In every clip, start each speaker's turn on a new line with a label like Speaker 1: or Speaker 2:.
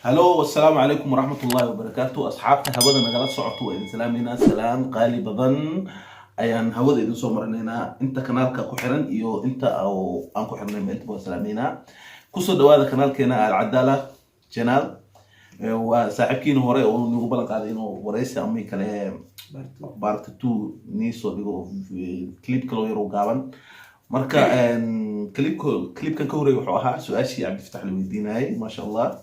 Speaker 1: هلو السلام عليكم ورحمة الله وبركاته أصحابتي هبدا نقلت صعبتو وإذن سلامينا سلام قالي بضن أيان هبدا إذن سومرنينا أنت كنالك كحرن إيو أنت أو أن كحرن أنت بو سلامينا كسو دوادا كنالكينا العدالة جنال وصاحبكين هوري أو نيغو بلان قادينو ورئيسي أمي كالي بارت 2 نيسو ديغو كليب كلو يرو قابن مركا كليب كان كوري وحوها سؤاشي عبد الفتاح الويديناي ما شاء الله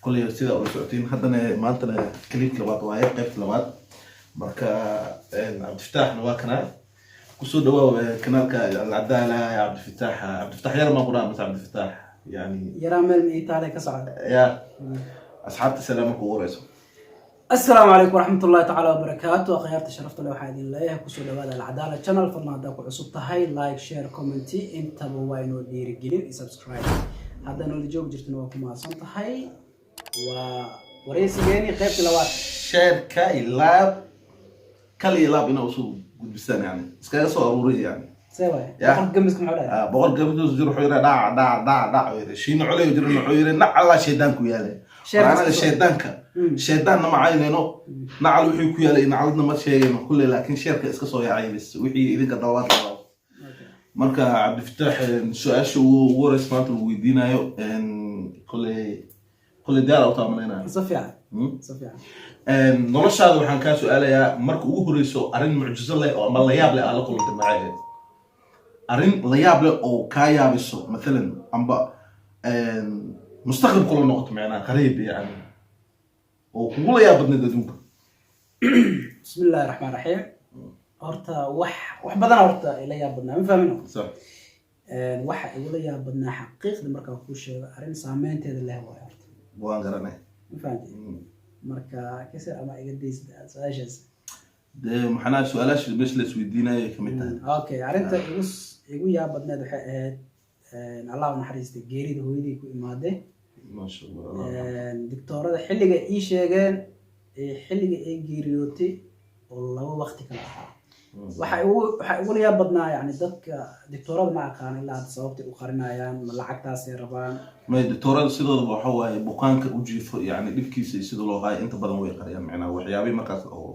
Speaker 1: كل سيدة أول ساعتين حدنا ما أنتنا كليب كلوات وهاي قيب كلوات مركا عبد الفتاح نواكنا كسود هو كنالك العدالة يا عبد الفتاح يا رب قرآن بس عبد الفتاح يعني
Speaker 2: يرى من إيطاليا كصعد
Speaker 1: يا أصحاب سلامك ووريسو
Speaker 2: السلام عليكم ورحمة الله تعالى وبركاته أخيارت شرفت له حادين الله كسود هذا العدالة channel فضلنا داكو عصوبة هاي لايك شير كومنتي انت بواينو ديري جليل سبسكرايب هذا نولي جوب جرتنا وكما صنت هاي ورئيسي جاني قيبت لوات
Speaker 1: شركة إلاب كلي إلاب إنه وصول قد بستان يعني إسكايا سو أروري يعني
Speaker 2: سوي بقول قمسكم حولها
Speaker 1: بقول قمسكم جرو حيرة دع شين عليه يجرون حيرة نع الله شيطانكو ياله أنا الشيطانك الشيطان ما عينه نعلو حيكو ياله نعلنا ما شيء كله لكن شركة إسكا صويا عيبس وحي إذا كدوات مركا عبد الفتاح سؤال شو ورث مانتو ويدينايو كل ديار أو طعمنا
Speaker 2: صفيان
Speaker 1: noloshaada waxaan ka su'aalayaa marka ugu horeyso arin mucjiso leh oo ama la yaab leh ala kulantay macaaheed arin la yaab leh oo ka yaabiso مثلا amba mustaqbal kula noqoto macnaa qariib yani oo kugu la yaab badneed adduunka
Speaker 2: بسم الله الرحمن الرحيم horta wax badan horta ila yaab badnaa ma fahmino
Speaker 1: sax
Speaker 2: waxa ila yaab badnaa xaqiiqda marka ku sheego arin saameynteeda leh waa horta
Speaker 1: waan garanay
Speaker 2: ma fahanti marka kisa ama iga deysda su'aashaas
Speaker 1: de maxana su'aalash meesh la isweydiinay kamid tahay
Speaker 2: okay arinta igu yaab badneed waxay ahayd Allah naxariista geerida hooyadii ku imaaday
Speaker 1: ma sha Allah
Speaker 2: doctorada xilliga ii sheegeen xilliga ay geeriyootay oo laba waqti kala ahaa waxa ugu yaab badnaa yani dadka doctorada ma aqaan ilaa sababta u qarinayaan ma lacagtaas ay rabaan
Speaker 1: ما دكتورة سيدو waxa waaye bukaanka u jiifo yani dhibkiisa sidoo loo hayo inta badan way qariyaan macnaa waxyaabi markaas oo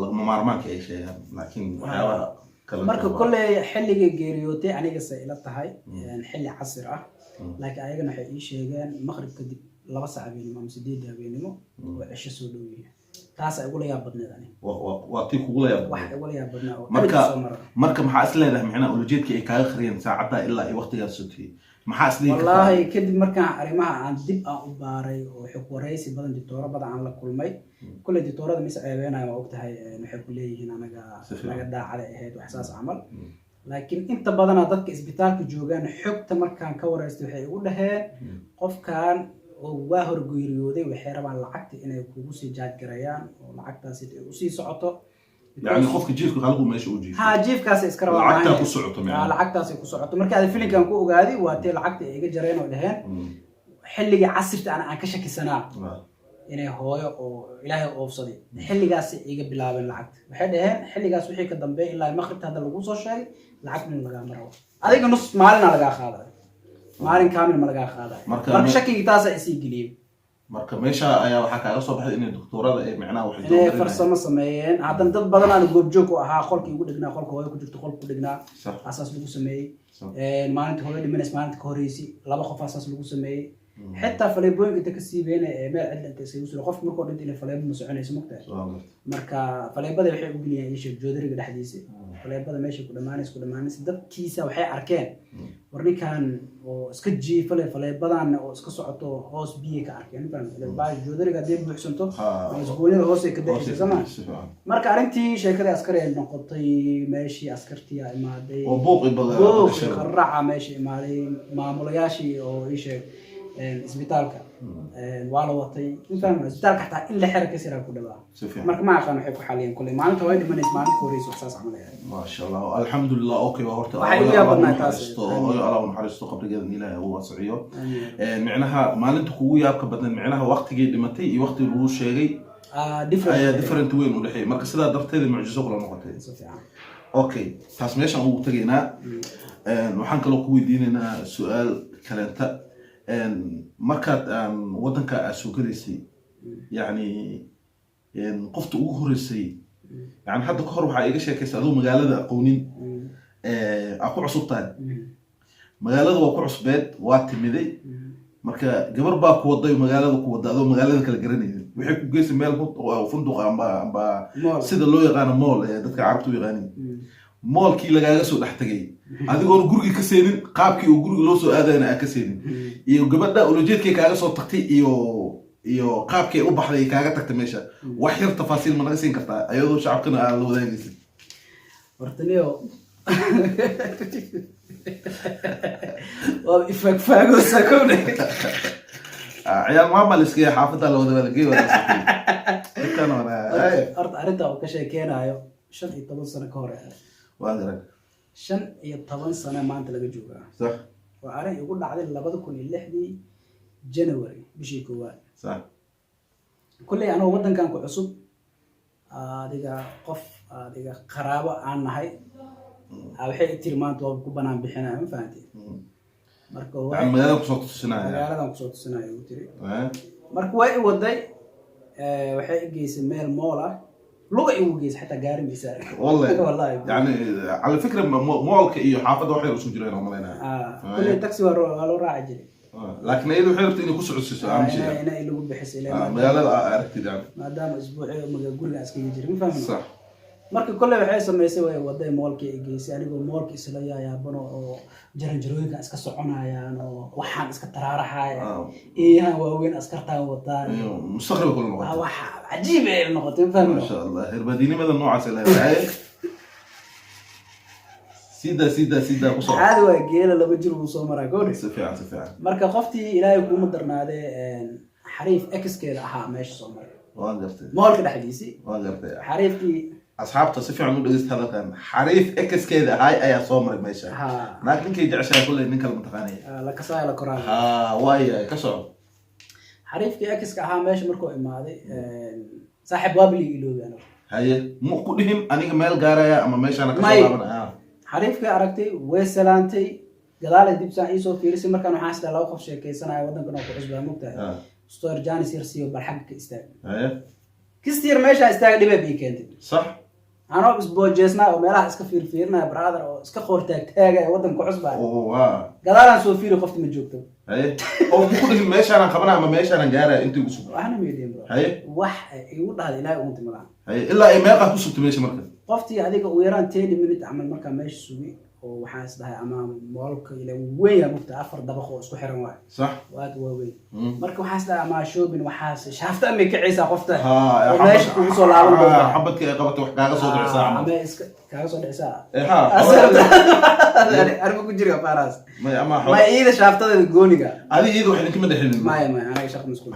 Speaker 1: lagama maarmaanka ay sheegaan laakiin waxyaaba kala
Speaker 2: marka kullee xilliga geeriyootay aniga say ila tahay xilli casir ah laakiin ayagana waxay ii sheegeen maqrib kadib 2 saac habeenimo ama 8 habeenimo oo cisho soo dhaweeyay taas ay ugu yaab badneed ani
Speaker 1: waa tii kugu la yaab
Speaker 2: wax ugu yaab badnaa
Speaker 1: marka maxaa isleedahay macnaa ulajeedka ay kaaga qariyeen saacada ilaa ay waqtigaas sotay maxaa isleedahay
Speaker 2: wallahi kadib markaan arimaha aan dib aan u baaray oo xog wareysi badan doctorada badan aan la kulmay kulli doctorada mis ceebeenayo oo ogtahay waxay ku leeyihiin anaga daacada ahayd wax saas amal laakiin inta badan dadka isbitaalka joogan xogta markaan ka wareysto waxay ugu dhaheen qofkan oo waa horgeeriyooday waxay rabaan lacagta inay kugu sii jaaj garayaan oo lacagtaas ay u sii socoto
Speaker 1: يعني خوفك جيفك قالوا ماشي وجيف
Speaker 2: ها جيفكاas iska rabaa
Speaker 1: lacagta ku socoto
Speaker 2: macna lacagtaas ku socoto marka aad filinkan ku ogaadi waa tii lacagta iga jareen oo dhaheen xilliga casirta aan ka shakisanaa inay hooyo oo ilaahay oofsaday xilligaas iga bilaabeen lacagta waxay dhaheen xilligaas wixii ka dambeeyay ilaa maqribta hada lagu soo sheegay lacagna laga maro adiga nus maalina laga qaaday maalin kaamil ma laga qaaday marka shakiga taas ay sii geliyay marka meesha ayaa waxa kaaga soo baxay inay doctorada ay macnaa wax ay farsamo sameeyeen hadan dad badan aan goob joog u ahaa qolkii ugu dhignaa qolka hooyo ku jirto qolka ku dhignaa asaas lagu sameeyay maalinta hooyo dhimanaysa maalinta ka horeysi laba qof asaas lagu sameeyay حتى فليبوين انت كسيبين ما عندنا انت سيوصل قف مركو دنت الى فليب ما سكنيس مقتا marka faleebada waxay u geliyeen isha joodariga dhaxdiisa faleebada meesha ku dhamaanaysa dadkiisa waxay arkeen warninkan oo iska jiifale faleebadan oo iska socoto hoos biyo ka arkeen faleebada joodariga dib buuxsanto mas'uuliyada hoos ay ka dhacaysa zaman marka arintii sheekada askari ay noqotay meeshii askartiya imaaday oo buuqi badan qarraca meeshii imaaday maamulayaashii oo isha isbitaalka waa la watay intaan isbitaalka xataa in la xirka sira ku dhawaa marka ma aqaan waxay ku xaliyeen kulay maalinta way dhimanaysa maalinta horeysa wax saas camalaya ma sha Allah alxamdulillah okay waa horta Allah naxariisto qabrigeeda ilaahay uu wasiyo macnaha maalinta kugu yaabka badan macnaha waqtigii dhimatay iyo waqtigii lagu sheegay different way u dhaxay marka sida darteed mucjiso kula noqotay okay taas meeshan uu tageynaa waxaan kaloo ku weydiinaynaa su'aal kaleenta
Speaker 1: markaad waddanka aad soo gelaysay yani qofta ugu horeysay yani hadda ka hor waxaa iga sheekaysay aduu magaalada aqoonin aa ku cusub tahay magaalada waa ku cusbeed waa timiday marka gabar baa ku waday magaalada ku wada adoo magaalada kala garanaynin waxay ku geysay meel funduq amba sida loo yaqaano mool ee dadka carabtu yaqaaniin moolkii lagaaga soo dhex tagay adigoon guriga ka seenin qaabkii uu guriga loo soo aadayna aan ka seenin iyo gabadha ulajeedkay kaaga soo tagtay iyo qaabkay u baxday kaaga tagtay meesha wax yar tafaasiil ma naga siin kartaa ayadoo shacabkana aad la wadaagaysid
Speaker 2: wartaniyo waa ifagfago sakone
Speaker 1: ciyaal maama liskaya xaafadda la wada walagay
Speaker 2: horta arrinta uu ka sheekeynayo 15 sano ka hor
Speaker 1: waa garan
Speaker 2: 15 sano maanta laga joogaa
Speaker 1: sax
Speaker 2: waa arrin igu dhacday 2006 January bishii koowaad
Speaker 1: sax
Speaker 2: kulley anoo waddankan ku cusub adiga qaraabo aan nahay waxay tiri maanta waa ku banaan bixinaa ma fahanti marka waa
Speaker 1: magaalada kusoo tusinaaya
Speaker 2: magaaladan kusoo tusinaaya uu tiri marka waa i waday waxay i geysay meel mool ah luga igu geysay xataa gaari miisaan
Speaker 1: wallahi yani على فكره moolka iyo xaafadda waxay isku jireen oo maleynaa
Speaker 2: kulley taxi waa loo raaci jiray
Speaker 1: laakiin ayadu waxay rabtay inay ku socodsiiso amshida
Speaker 2: inay lagu bixisay ilaa
Speaker 1: magaalada aragtidaan
Speaker 2: maadaama isbuucii guriga iskaga jiray ma fahmin
Speaker 1: sax
Speaker 2: marka kulley waxay sameysay way waday moolkii ay geysay anigoo moolka isla yaabano oo jaranjarooyinka iska soconayaan oo waxaan iska taraaraxaya iyo waaweyn askartaan wataan
Speaker 1: mustaqbal kullu
Speaker 2: wax cajiib ay noqotay ma fahmin
Speaker 1: ma sha Allah hirbadinimada noocaas la yahay sida ku soo
Speaker 2: caadi waa geela laba jir uu soo maraa goor
Speaker 1: si fiican
Speaker 2: marka qoftii ilaahay kuma darnaade xariif exkeeda ahaa meesha soo maray
Speaker 1: waa gartay
Speaker 2: moolka dhaxdiisi
Speaker 1: waa gartay
Speaker 2: xariifkii
Speaker 1: asxaabta si fiican u dhageysta hadalkan xariif exkeeda ahay ayaa soo maray meesha laakiin ninkay jeceshahay kulay nin kale ma taqaanay
Speaker 2: la kasaay la koraan
Speaker 1: waaya ka soo
Speaker 2: xariifkii exka ahaa meesha markuu imaaday saaxiib waabli iloogan
Speaker 1: haye mu ku dhihin aniga meel gaaraya ama meesha ka soo laabanaya
Speaker 2: xariifkii aragtay way salaantay gadaal dib saan ii soo fiirisay markaan waxaan isla laba qof sheekaysanaya waddankan oo ku cusbaa mugtahay store Janis Yarsiyo barxag ka istaag kistiir meesha istaag dhibay bii keentay
Speaker 1: sax
Speaker 2: anoo isboojeesnaa oo meelaha iska fiirfiirnaa brother oo iska qoor taagtaaga waddanka cusbaa gadaalaan soo fiiri qofta ma joogto oo
Speaker 1: ku dhihin meeshaan qabanaa ama meeshaan gaaraya intii ugu sugay
Speaker 2: waxna meedeen bro wax igu dhahday ilaahay uunta malaha
Speaker 1: ilaa ay meeqa ku sugtay meesha marka
Speaker 2: qoftii adiga u yaraan 10 minute amal marka meesha sugi oo waxaan isdahay ama moolka ila weyn mufta 4 dabaq oo isku xiran waay
Speaker 1: sax
Speaker 2: waad weyn marka waxaan isdahay ama shopping waxaas shaafta ama kiciisa qofta oo meesha ku soo laaban doonta
Speaker 1: xabadka ay qabato wax kaaga soo dhicisa
Speaker 2: ama iska kaaga soo dhicisa arba ku jira faaraas ma iida shaaftadeeda gooniga
Speaker 1: adiga iida wax ninkama dhaxilin
Speaker 2: ma anaga shaqo mas'uul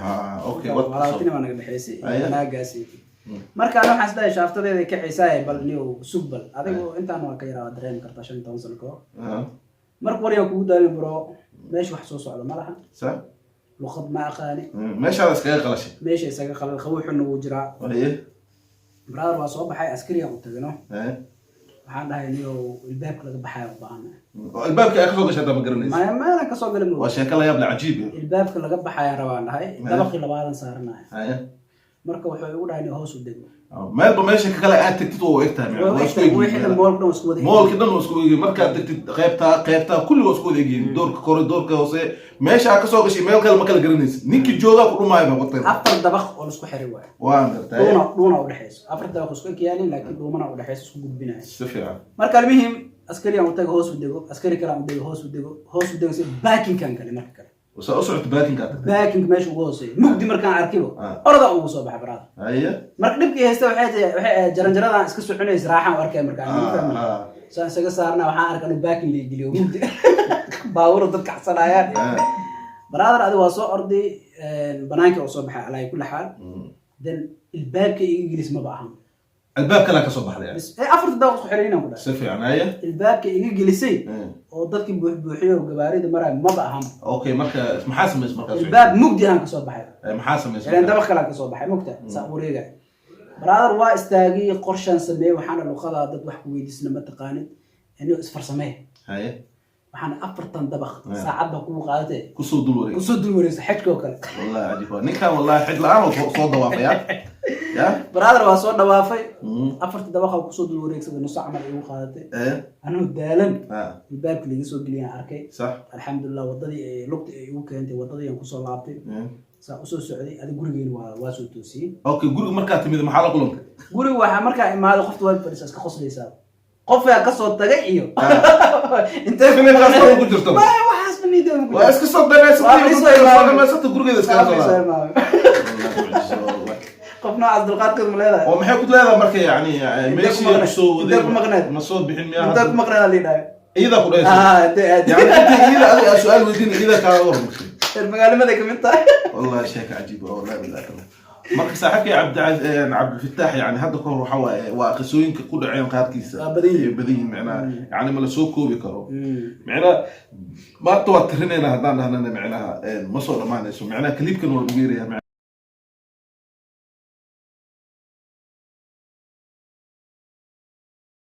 Speaker 1: okay
Speaker 2: walaaltina ma naga dhaxaysay anaagaasi marka ana waxaan isdahay shaaftadeeda ka xiisaay bal niyo subbal adigu intaan waa ka yaraa dareem kartaa 15 sano ka marka wariyo kugu daalin bro meesha wax soo socdo ma laha
Speaker 1: sax
Speaker 2: luqad ma aqaani
Speaker 1: meesha iskaga qalashay
Speaker 2: meesha iskaga qalal khawuxuna uu jiraa brother waa soo baxay askariga u tagano waxaan dhahay niyo albaabka laga baxay u baahan
Speaker 1: albaabka ay ka soo gashay ma garanayso
Speaker 2: ma ana ka soo galay
Speaker 1: waa sheeko la yaab la cajiib
Speaker 2: albaabka laga baxay rabaan dhahay dabaqi labaadan saarnaa marka wuxuu igu dhahay hoos u dego
Speaker 1: meelba meesha kale aad tagtid oo egtahay moolka dhan isku eegay marka tagtid qaybta kulli waa isku eegay doorka kore doorka hoose meesha ka soo gashay meel kale ma kala garanaysid ninkii jooga ku dhumaayba waqtiga
Speaker 2: afar dabaq oo isku xiray waay
Speaker 1: waan gartay
Speaker 2: dhuuna u dhaxayso afar dabaq isku ekiyaan laakiin dhuumana u dhaxayso isku gudbinayo
Speaker 1: si fiican
Speaker 2: marka muhiim askari aan u tago hoos u dego askari kale aan u dego hoos u dego si backing kan kale marka kale
Speaker 1: وسأسرع باكينج
Speaker 2: باكينج ماشي وغوصي مقدي مركان عركبه أرضا وغوصه بحبرات
Speaker 1: أيه
Speaker 2: مرك نبكي هستوى حياتي جرنجرة اسكسو حنا يزراحة واركان مركان سان صارنا وحان أركانو باكينج اللي يجليو مقدي باورو ضدك حصلايات برادر هذا واسو أرضي بنانك وصبح على كل حال دن الباب يجلس ما بعهم
Speaker 1: الباب كلا كصبح يعني
Speaker 2: بس أفرض داوس حرينا ولا
Speaker 1: سفي عناية
Speaker 2: الباب يجلسي وضدك بوحيه وجباريد مرة ما بعهم
Speaker 1: أوكي مركز محاسم اسمه
Speaker 2: الباب مقدي أنا كصبح
Speaker 1: محاسم اسمه
Speaker 2: يعني دبخ كلا كصبح مقدي سأوريجا برادر واستاجي قرشان سميه وحنا لو خذ ضد وحكوي دي سينما تقاني إنه اسفر سميه
Speaker 1: هاي
Speaker 2: waxaan 4 dabaq saacad baa kugu qaadatay
Speaker 1: kusoo dul wareegay
Speaker 2: xajkoo kale
Speaker 1: wallahi cajiib ninkan wallahi xid la'aan oo soo dawaafaya ya
Speaker 2: brother waa soo dhawaafay 4 dabaq oo kusoo dul wareegsaday nus camal igu qaadatay anuu daalan albaabka laga soo geliyay arkay
Speaker 1: sax
Speaker 2: alxamdulillah wadadii ay lugta ay ugu keentay wadadii aan kusoo laabtay saa usoo socday adiga gurigeena waa soo toosiyay
Speaker 1: okay guriga markaa timid maxaa la kulantay
Speaker 2: guriga waxaa markaa imaaday qofta waa fadhiisa iska qoslaysaa qofaa ka soo tagay iyo intee
Speaker 1: filimkaas oo ku jirto
Speaker 2: ma waxaas ma niido
Speaker 1: waa iska soo dhameysatay gurigeeda iska soo laabtay
Speaker 2: qofna asdulqaadkeed ma leedahay
Speaker 1: oo maxay ku leedahay marka yani meeshii ku soo waday ma soo bixin miyaa
Speaker 2: inta ku maqnaa leedahay
Speaker 1: iyada ku dhaysay yani inta iyada adiga su'aal weydiin iyada ka warmay
Speaker 2: magaalamada kamid tahay
Speaker 1: والله شيء عجيب والله بالله marka saaxiibkay Cabdi Fataax yani hadda ka hor waxa waaye waa qisooyinka ku dhaceen qaarkiisa badin macnaha yani ma la soo koobi karo macnaha ma tawatirina hadaan dhahnana macnaha ma soo dhamaanayso macnaha clipkan waa ugu yeeray